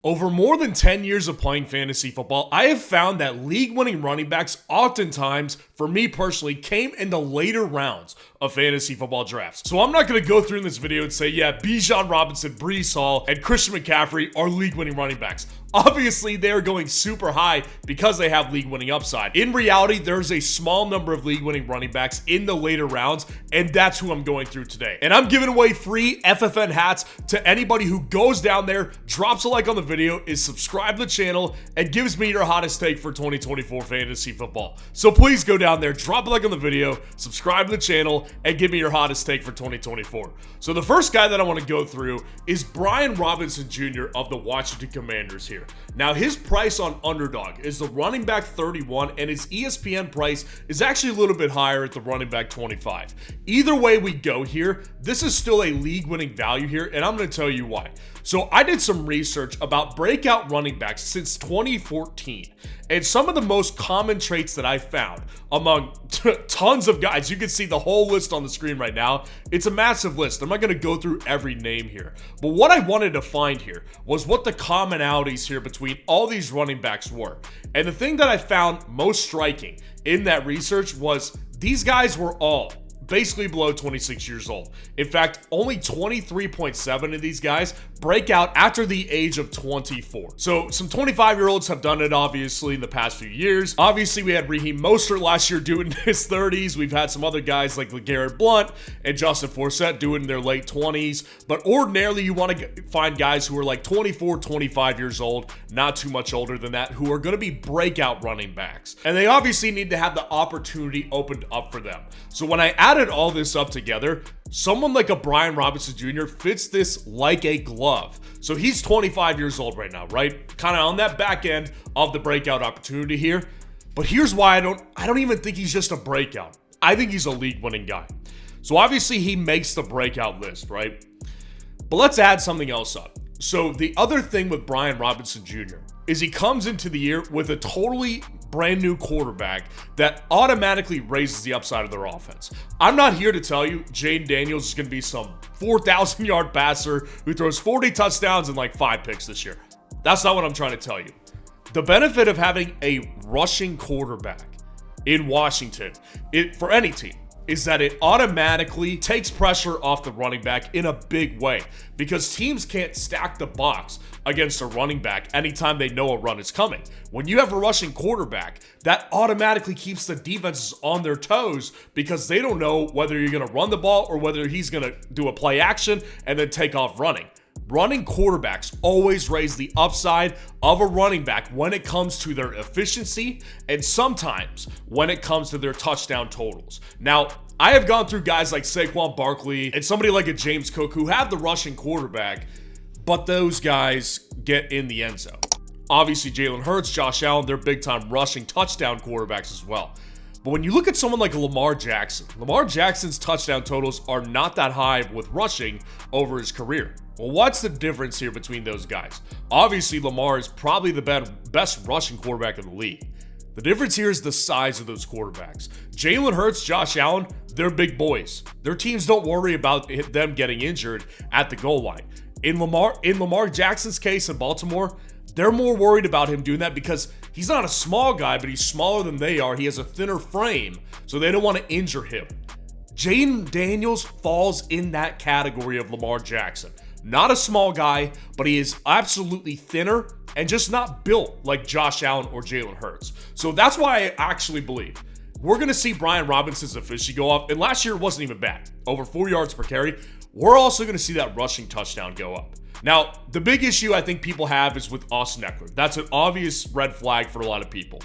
Over more than 10 years of playing fantasy football, I have found that league-winning running backs oftentimes, for me personally, came in the later rounds of fantasy football drafts. So I'm not going to go through in this video and say, yeah, Bijan Robinson, Breece Hall, and Christian McCaffrey are league-winning running backs. Obviously, they are going super high because they have league-winning upside. In reality, there's a small number of league-winning running backs in the later rounds, and that's who I'm going through today. And I'm giving away free FFN hats to anybody who goes down there, drops a like on the video, is subscribed to the channel, and gives me your hottest take for 2024 fantasy football. So please go down there, drop a like on the video, subscribe to the channel, and give me your hottest take for 2024. So the first guy that I want to go through is Brian Robinson Jr. of the Washington Commanders here. Now, his price on Underdog is the running back 31, and his ESPN price is actually a little bit higher at the running back 25. Either way we go here, this is still a league-winning value here, and I'm going to tell you why. So I did some research about breakout running backs since 2014, and some of the most common traits that I found among tons of guys. You can see the whole list on the screen right now. It's a massive list. I'm not going to go through every name here, but what I wanted to find here was what the commonalities here between all these running backs were. And the thing that I found most striking in that research was these guys were all basically below 26 years old. In fact, only 23.7 of these guys break out after the age of 24. So some 25-year-olds have done it, obviously, in the past few years. Obviously, we had Raheem Mostert last year doing his 30s. We've had some other guys like LeGarrette Blount and Justin Forsett doing their late 20s. But ordinarily, you want to find guys who are like 24, 25 years old, not too much older than that, who are going to be breakout running backs. And they obviously need to have the opportunity opened up for them. So when I added all this up together, someone like a Brian Robinson Jr. fits this like a glove. So he's 25 years old right now, right? Kind of on that back end of the breakout opportunity here. But here's why I don't even think he's just a breakout. I think he's a league-winning guy. So obviously he makes the breakout list, right? But let's add something else up. So the other thing with Brian Robinson Jr. is he comes into the year with a totally brand new quarterback that automatically raises the upside of their offense. I'm not here to tell you Jayden Daniels is going to be some 4,000 yard passer who throws 40 touchdowns and like 5 picks this year. That's not what I'm trying to tell you. The benefit of having a rushing quarterback in Washington, for any team, is that it automatically takes pressure off the running back in a big way, because teams can't stack the box against a running back anytime they know a run is coming. When you have a rushing quarterback, that automatically keeps the defenses on their toes, because they don't know whether you're going to run the ball or whether he's going to do a play action and then take off running. Running quarterbacks always raise the upside of a running back when it comes to their efficiency and sometimes when it comes to their touchdown totals. Now, I have gone through guys like Saquon Barkley and somebody like a James Cook who have the rushing quarterback, but those guys get in the end zone. Obviously, Jalen Hurts, Josh Allen, they're big-time rushing touchdown quarterbacks as well. But when you look at someone like Lamar Jackson's touchdown totals are not that high with rushing over his career. Well, what's the difference here between those guys? Obviously, Lamar is probably the best rushing quarterback in the league. The difference here is the size of those quarterbacks. Jalen Hurts, Josh Allen, they're big boys. Their teams don't worry about them getting injured at the goal line. In Lamar Jackson's case in Baltimore, they're more worried about him doing that because he's not a small guy, but he's smaller than they are. He has a thinner frame, so they don't want to injure him. Jayden Daniels falls in that category of Lamar Jackson. Not a small guy, but he is absolutely thinner and just not built like Josh Allen or Jalen Hurts. So that's why I actually believe we're going to see Brian Robinson's efficiency go up. And last year it wasn't even bad. Over 4 yards per carry. We're also going to see that rushing touchdown go up. Now, the big issue I think people have is with Austin Ekeler. That's an obvious red flag for a lot of people.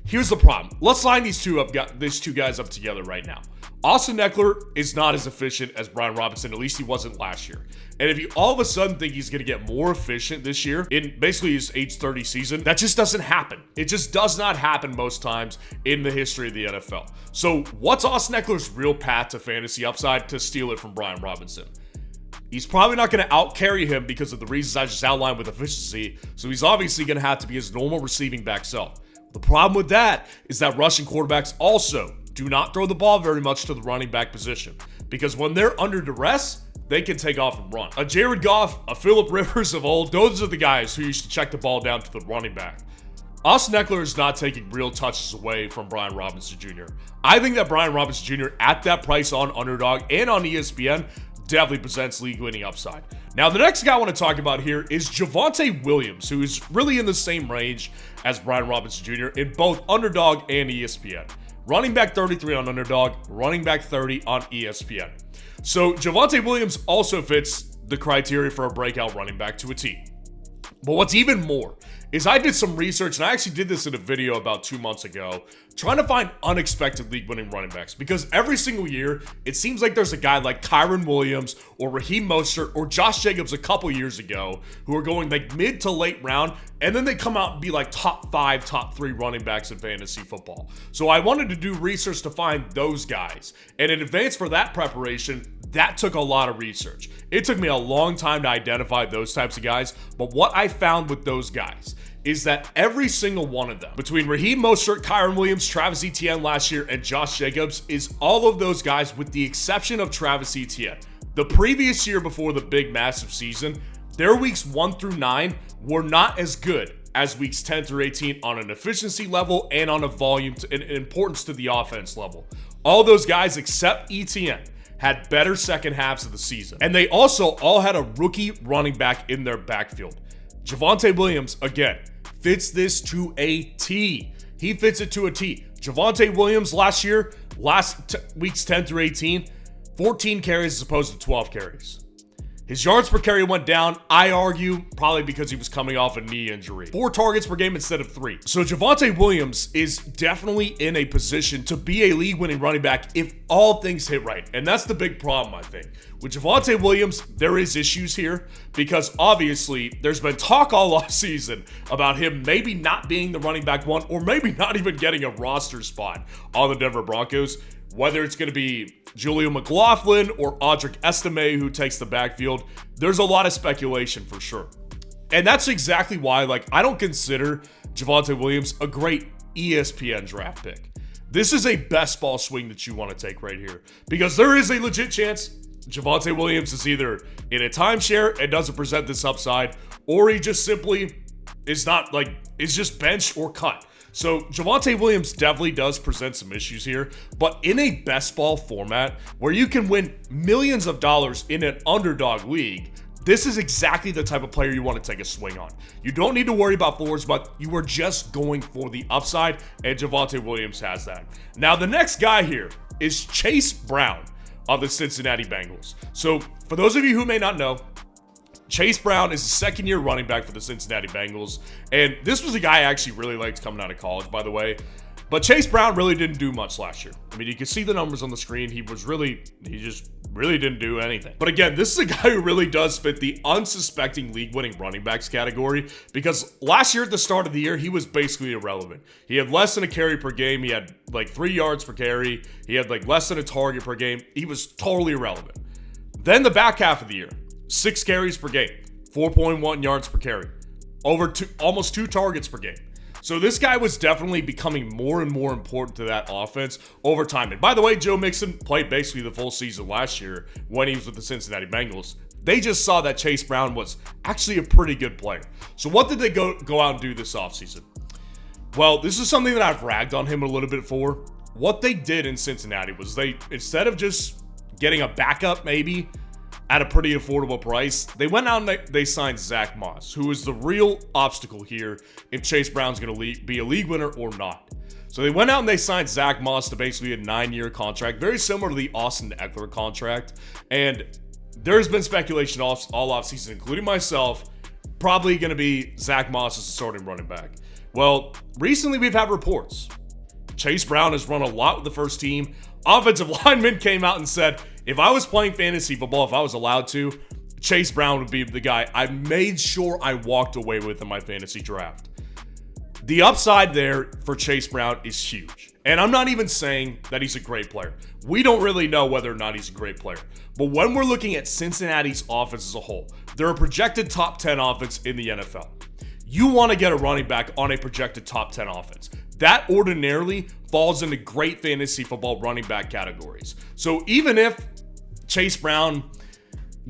Here's the problem. Let's line these two guys up together right now. Austin Ekeler is not as efficient as Brian Robinson, at least he wasn't last year. And if you all of a sudden think he's going to get more efficient this year in basically his age 30 season, that just doesn't happen. It just does not happen most times in the history of the NFL. So what's Austin Ekeler's real path to fantasy upside to steal it from Brian Robinson? He's probably not going to out-carry him because of the reasons I just outlined with efficiency, so he's obviously going to have to be his normal receiving back self. The problem with that is that rushing quarterbacks also do not throw the ball very much to the running back position, because when they're under duress, they can take off and run. A Jared Goff, a Phillip Rivers of old, those are the guys who used to check the ball down to the running back. Austin Eckler is not taking real touches away from Brian Robinson Jr. I think that Brian Robinson Jr. at that price on Underdog and on ESPN definitely presents league-winning upside. Now, the next guy I want to talk about here is Javon Williams, who is really in the same range as Brian Robinson Jr. in both Underdog and ESPN. Running back 33 on Underdog, running back 30 on ESPN. So, Javon Williams also fits the criteria for a breakout running back to a T. But what's even more is I did some research, and I actually did this in a video about 2 months ago, trying to find unexpected league-winning running backs. Because every single year, it seems like there's a guy like Kyren Williams or Raheem Mostert or Josh Jacobs a couple years ago who are going like mid to late round, and then they come out and be like top 5, top 3 running backs in fantasy football. So I wanted to do research to find those guys. And in advance for that preparation, that took a lot of research. It took me a long time to identify those types of guys, but what I found with those guys is that every single one of them, between Raheem Mostert, Kyren Williams, Travis Etienne last year, and Josh Jacobs, is all of those guys with the exception of Travis Etienne. The previous year before the big massive season, their weeks 1 through 9 were not as good as weeks 10 through 18 on an efficiency level and on a volume and importance to the offense level. All those guys except Etienne had better second halves of the season. And they also all had a rookie running back in their backfield. Javon Williams, again, fits this to a T. He fits it to a T. Javon Williams last year, weeks 10 through 18, 14 carries as opposed to 12 carries. His yards per carry went down, I argue, probably because he was coming off a knee injury. 4 targets per game instead of 3. So Javon Williams is definitely in a position to be a league-winning running back if all things hit right. And that's the big problem, I think. With Javon Williams, there is issues here because obviously there's been talk all offseason about him maybe not being the running back 1 or maybe not even getting a roster spot on the Denver Broncos. Whether it's going to be Julio McLaughlin or Audric Estime who takes the backfield, there's a lot of speculation for sure. And that's exactly why, I don't consider Javon Williams a great ESPN draft pick. This is a best ball swing that you want to take right here because there is a legit chance Javon Williams is either in a timeshare and doesn't present this upside, or he just simply is not is just benched or cut. So Javon Williams definitely does present some issues here, but in a best ball format where you can win millions of dollars in an underdog league, this is exactly the type of player you want to take a swing on. You don't need to worry about floors, but you are just going for the upside, and Javon Williams has that. Now, the next guy here is Chase Brown of the Cincinnati Bengals. So for those of you who may not know, Chase Brown is a second-year running back for the Cincinnati Bengals, and this was a guy I actually really liked coming out of college, by the way. But Chase Brown really didn't do much last year. I mean, you can see the numbers on the screen. He just really didn't do anything. But again, this is a guy who really does fit the unsuspecting league-winning running backs category because last year at the start of the year, he was basically irrelevant. He had less than a carry per game. He had 3 yards per carry. He had less than a target per game. He was totally irrelevant. Then the back half of the year, 6 carries per game, 4.1 yards per carry, almost 2 targets per game. So this guy was definitely becoming more and more important to that offense over time. And by the way, Joe Mixon played basically the full season last year when he was with the Cincinnati Bengals. They just saw that Chase Brown was actually a pretty good player. So what did they go out and do this offseason? Well, this is something that I've ragged on him a little bit for. What they did in Cincinnati was instead of just getting a backup maybe at a pretty affordable price, they went out and they signed Zach Moss, who is the real obstacle here if Chase Brown's going to be a league winner or not. So they went out and they signed Zach Moss to basically a 9-year contract, very similar to the Austin Eckler contract. And there's been speculation all offseason, including myself, probably going to be Zach Moss as the starting running back. Well, recently we've had reports. Chase Brown has run a lot with the first team. Offensive linemen came out and said, if I was playing fantasy football, if I was allowed to, Chase Brown would be the guy I made sure I walked away with in my fantasy draft. The upside there for Chase Brown is huge. And I'm not even saying that he's a great player. We don't really know whether or not he's a great player. But when we're looking at Cincinnati's offense as a whole, they're a projected top 10 offense in the NFL. You want to get a running back on a projected top 10 offense. That ordinarily falls into great fantasy football running back categories. So even if Chase Brown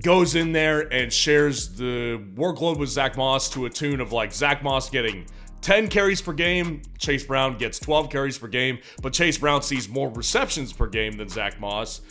goes in there and shares the workload with Zach Moss to a tune of like Zach Moss getting 10 carries per game, Chase Brown gets 12 carries per game, but Chase Brown sees more receptions per game than Zach Moss.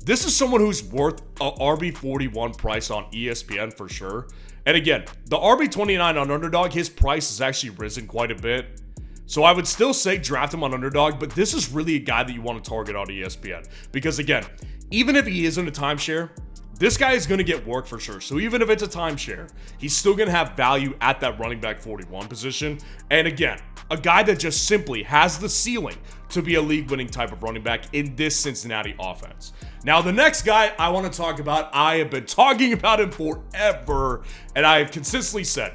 This is someone who's worth a RB41 price on ESPN for sure. And again, the RB29 on Underdog, his price has actually risen quite a bit. So I would still say draft him on Underdog, but this is really a guy that you want to target on ESPN. Because again, even if he isn't a timeshare, this guy is going to get work for sure. So even if it's a timeshare, he's still going to have value at that running back 41 position. And again, a guy that just simply has the ceiling to be a league-winning type of running back in this Cincinnati offense. Now, the next guy I want to talk about, I have been talking about him forever, and I have consistently said,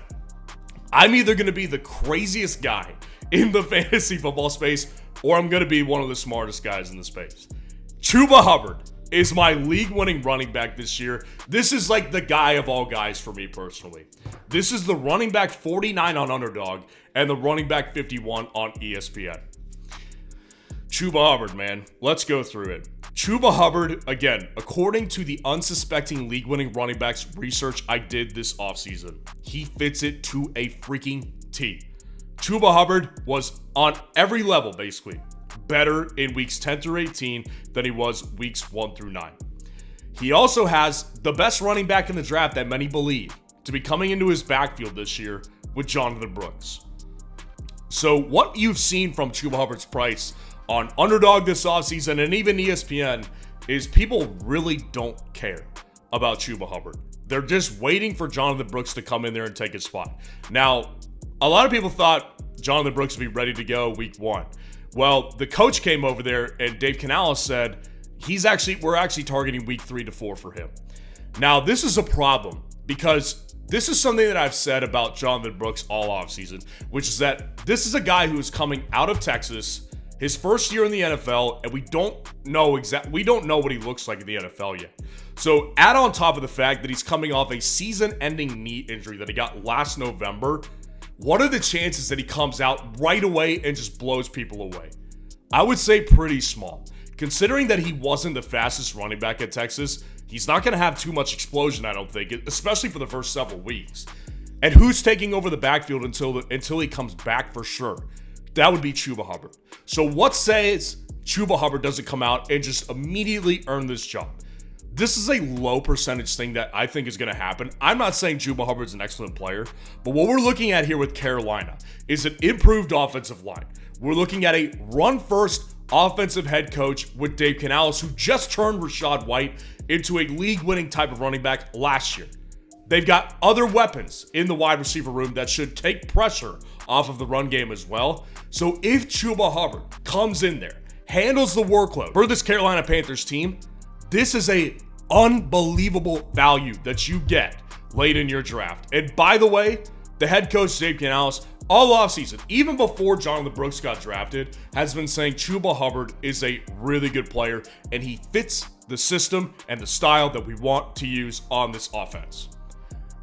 I'm either going to be the craziest guy in the fantasy football space, or I'm going to be one of the smartest guys in the space. Chuba Hubbard is my league-winning running back this year. This is like the guy of all guys for me personally. This is the running back 49 on Underdog and the running back 51 on ESPN. Chuba Hubbard, man. Let's go through it. Chuba Hubbard, again, according to the unsuspecting league-winning running backs research I did this offseason, he fits it to a freaking T. Chuba Hubbard was on every level, basically, better in weeks 10 through 18 than he was weeks 1 through 9. He also has the best running back in the draft that many believe to be coming into his backfield this year with Jonathan Brooks. So what you've seen from Chuba Hubbard's price on Underdog this offseason and even ESPN is people really don't care about Chuba Hubbard. They're just waiting for Jonathan Brooks to come in there and take his spot. Now, a lot of people thought Jonathan Brooks would be ready to go week 1. Well, the coach came over there and Dave Canales said we're actually targeting week 3 to 4 for him. Now, this is a problem because this is something that I've said about Jonathan Brooks all offseason, which is that this is a guy who is coming out of Texas, his first year in the NFL, and we don't know what he looks like in the NFL yet. So add on top of the fact that he's coming off a season-ending knee injury that he got last November, what are the chances that he comes out right away and just blows people away? I would say pretty small. Considering that he wasn't the fastest running back at Texas, he's not going to have too much explosion, I don't think, especially for the first several weeks. And who's taking over the backfield until he comes back for sure? That would be Chuba Hubbard. So what says Chuba Hubbard doesn't come out and just immediately earn this job? This is a low percentage thing that I think is going to happen. I'm not saying Chuba Hubbard's an excellent player, but what we're looking at here with Carolina is an improved offensive line. We're looking at a run-first offensive head coach with Dave Canales, who just turned Rachaad White into a league-winning type of running back last year. They've got other weapons in the wide receiver room that should take pressure off of the run game as well. So if Chuba Hubbard comes in there, handles the workload for this Carolina Panthers team, this is a unbelievable value that you get late in your draft. And by the way, the head coach, Dave Canales, all offseason, even before Jonathan Brooks got drafted, has been saying Chuba Hubbard is a really good player and he fits the system and the style that we want to use on this offense.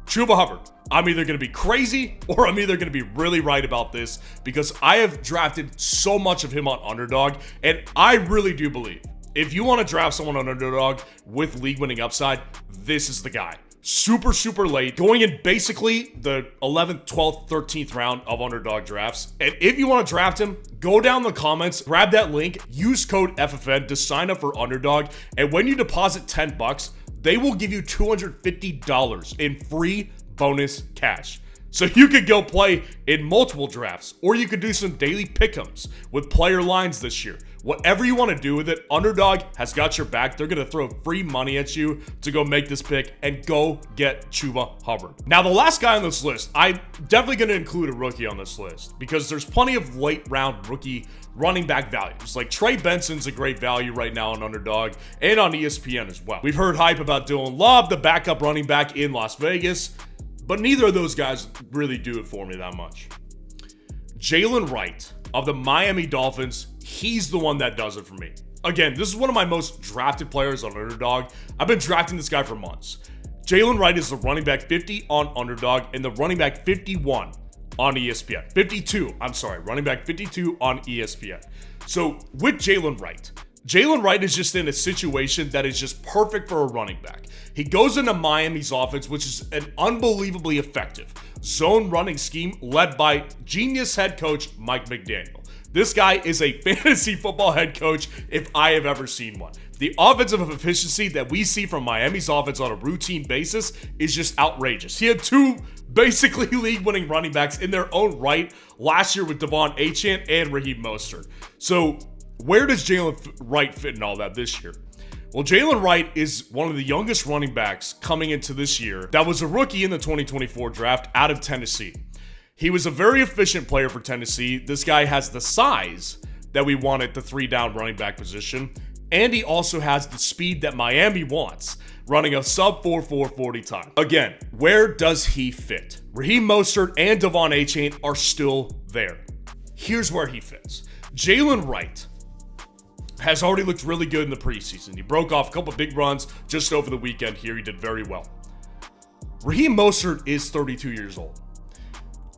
Chuba Hubbard, I'm either going to be crazy or I'm either going to be really right about this because I have drafted so much of him on Underdog, and I really do believe if you want to draft someone on Underdog with league-winning upside, this is the guy. Super, super late, going in basically the 11th, 12th, 13th round of Underdog drafts. And if you want to draft him, go down in the comments, grab that link, use code FFN to sign up for Underdog, and when you deposit $10, they will give you $250 in free bonus cash. So you could go play in multiple drafts, or you could do some daily pick'ems with player lines this year. Whatever you want to do with it, Underdog has got your back. They're going to throw free money at you to go make this pick and go get Chuba Hubbard. Now, the last guy on this list, I'm definitely going to include a rookie on this list because there's plenty of late round rookie running back values. Like Trey Benson's a great value right now on Underdog and on ESPN as well. We've heard hype about Dylan Love, the backup running back in Las Vegas, but neither of those guys really do it for me that much. Jaylen Wright of the Miami Dolphins, he's the one that does it for me. Again, this is one of my most drafted players on Underdog. I've been drafting this guy for months. Jaylen Wright is the running back 50 on Underdog and the running back 51 on ESPN. Running back 52 on ESPN. So with Jaylen Wright, Jaylen Wright is just in a situation that is just perfect for a running back. He goes into Miami's offense, which is an unbelievably effective zone running scheme led by genius head coach Mike McDaniel. This guy is a fantasy football head coach if I have ever seen one. The offensive efficiency that we see from Miami's offense on a routine basis is just outrageous. He had two basically league-winning running backs in their own right last year with Devon Achane and Raheem Mostert. So where does Jaylen Wright fit in all that this year? Well, Jaylen Wright is one of the youngest running backs coming into this year that was a rookie in the 2024 draft out of Tennessee. He was a very efficient player for Tennessee. This guy has the size that we want at the 3-down running back position, and he also has the speed that Miami wants, running a sub 4.4 40 time. Again, where does he fit? Raheem Mostert and Devon Achane are still there. Here's where he fits. Jaylen Wright has already looked really good in the preseason. He broke off a couple big runs just over the weekend here. He did very well. Raheem Mostert is 32 years old.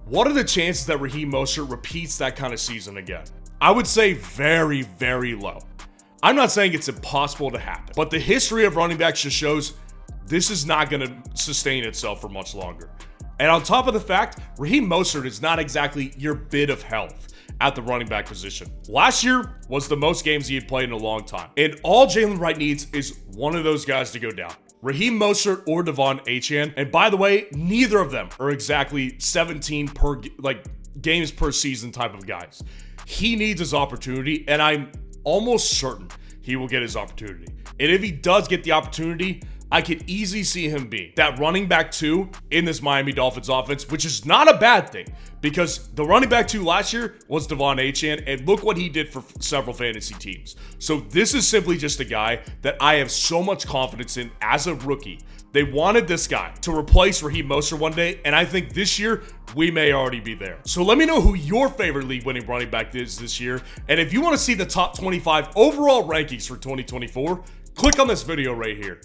What are the chances that Raheem Mostert repeats that kind of season again? I would say very, very low. I'm not saying it's impossible to happen, but the history of running backs just shows this is not going to sustain itself for much longer. And on top of the fact, Raheem Mostert is not exactly your bit of health at the running back position. Last year was the most games he had played in a long time. And all Jaylen Wright needs is one of those guys to go down. Raheem Mostert or Devon Achane. And by the way, neither of them are exactly 17 games per season type of guys. He needs his opportunity, and I'm almost certain he will get his opportunity. And if he does get the opportunity, I could easily see him be that running back 2 in this Miami Dolphins offense, which is not a bad thing because the running back 2 last year was Devon Achane, and look what he did for several fantasy teams. So this is simply just a guy that I have so much confidence in as a rookie. They wanted this guy to replace Raheem Mostert one day, and I think this year we may already be there. So let me know who your favorite league-winning running back is this year, and if you want to see the top 25 overall rankings for 2024, click on this video right here.